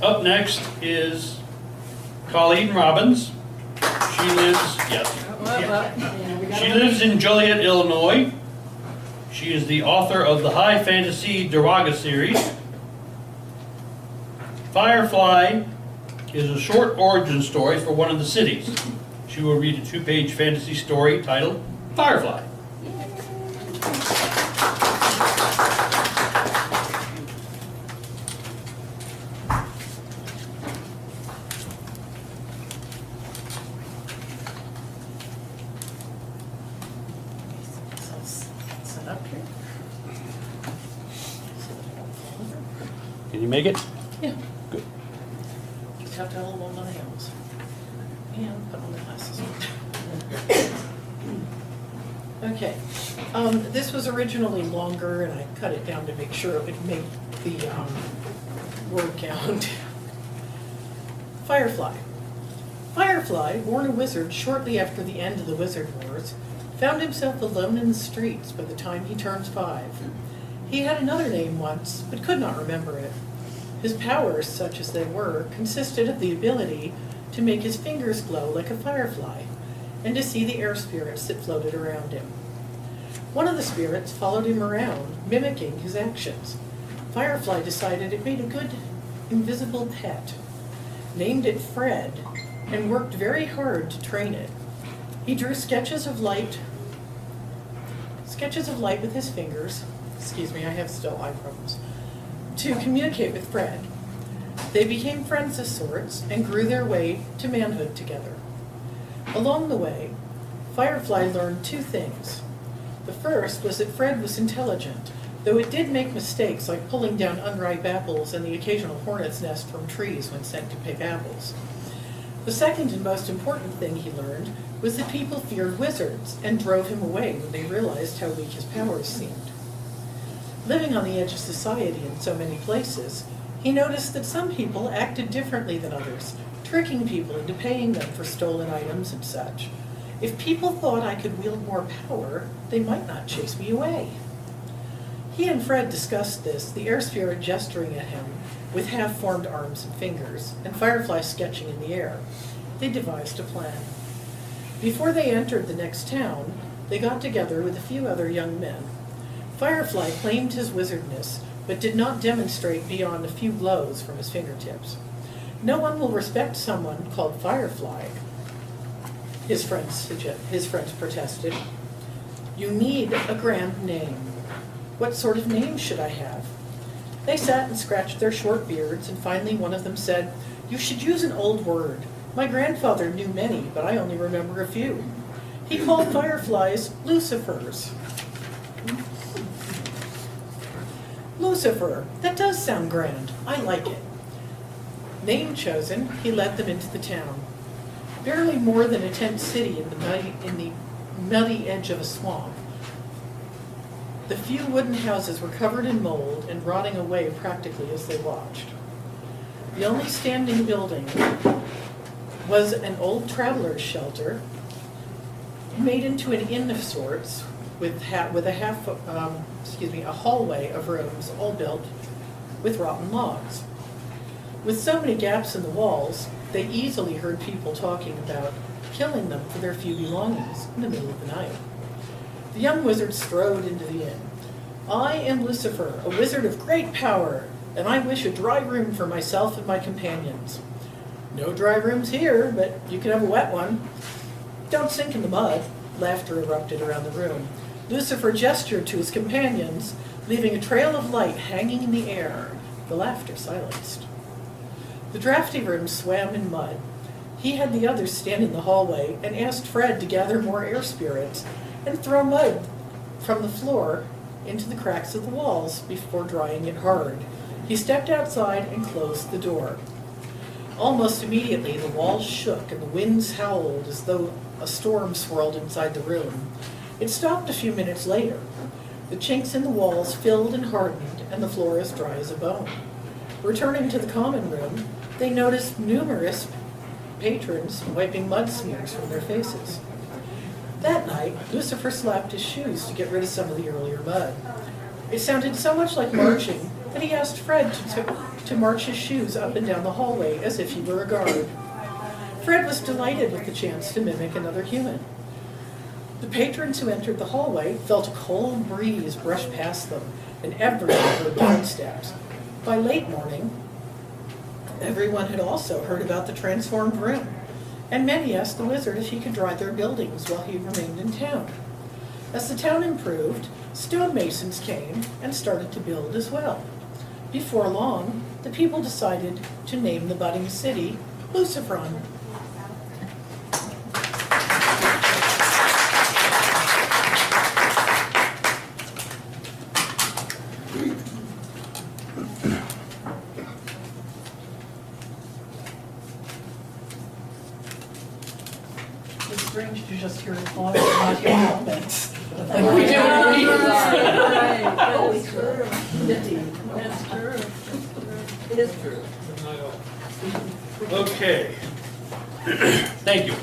Up next is Colleen Robbins. She lives, She lives in Joliet, Illinois. She is the author of the high fantasy Daraga series. Firefly is a short origin story for one of the cities. She will read a 2-page fantasy story titled Firefly. Can you make it? Yeah. Good. Just have to hold on to the handles. And put on the glasses. Okay. This was originally longer, and I cut it down to make sure it would make the word count. Firefly. Firefly, born a wizard shortly after the end of the Wizard Wars, found himself alone in the streets by the time he turned 5. He had another name once, but could not remember it. His powers, such as they were, consisted of the ability to make his fingers glow like a firefly, and to see the air spirits that floated around him. One of the spirits followed him around, mimicking his actions. Firefly decided it made a good invisible pet, named it Fred, and worked very hard to train it. He drew sketches of light with his fingers. Excuse me, I have still eye problems. To communicate with Fred. They became friends of sorts and grew their way to manhood together. Along the way, Firefly learned 2 things. The first was that Fred was intelligent, though it did make mistakes like pulling down unripe apples and the occasional hornet's nest from trees when sent to pick apples. The second and most important thing he learned was that people feared wizards and drove him away when they realized how weak his powers seemed. Living on the edge of society in so many places, he noticed that some people acted differently than others, tricking people into paying them for stolen items and such. If people thought I could wield more power, they might not chase me away. He and Fred discussed this, the air spirit gesturing at him with half-formed arms and fingers, and Firefly sketching in the air. They devised a plan. Before they entered the next town, they got together with a few other young men. Firefly claimed his wizardness, but did not demonstrate beyond a few blows from his fingertips. No one will respect someone called Firefly, his friends protested. You need a grand name. What sort of name should I have? They sat and scratched their short beards, and finally one of them said, You should use an old word. My grandfather knew many, but I only remember a few. He called fireflies lucifers. Lucifer, that does sound grand. I like it. Name chosen, he led them into the town. Barely more than a tent city in the muddy edge of a swamp. The few wooden houses were covered in mold and rotting away practically as they watched. The only standing building was an old traveler's shelter made into an inn of sorts with a hallway of rooms all built with rotten logs. With so many gaps in the walls, they easily heard people talking about killing them for their few belongings in the middle of the night. The young wizard strode into the inn. I am Lucifer, a wizard of great power, and I wish a dry room for myself and my companions. No dry rooms here, but you can have a wet one. Don't sink in the mud. Laughter erupted around the room. Lucifer gestured to his companions, leaving a trail of light hanging in the air. The laughter silenced. The drafty room swam in mud. He had the others stand in the hallway and asked Fred to gather more air spirits and throw mud from the floor into the cracks of the walls before drying it hard. He stepped outside and closed the door. Almost immediately, the walls shook and the winds howled as though a storm swirled inside the room. It stopped a few minutes later. The chinks in the walls filled and hardened, and the floor as dry as a bone. Returning to the common room, they noticed numerous patrons wiping mud smears from their faces. That night, Lucifer slapped his shoes to get rid of some of the earlier mud. It sounded so much like marching that he asked Fred to march his shoes up and down the hallway as if he were a guard. Fred was delighted with the chance to mimic another human. The patrons who entered the hallway felt a cold breeze brush past them, and everyone heard footsteps. By late morning, everyone had also heard about the transformed room, and many asked the wizard if he could dry their buildings while he remained in town. As the town improved, stonemasons came and started to build as well. Before long, the people decided to name the budding city Lucifron. It's strange to just hear it call and not hear comments. Like we do. That's true. That's true. It is true. Okay. Thank you.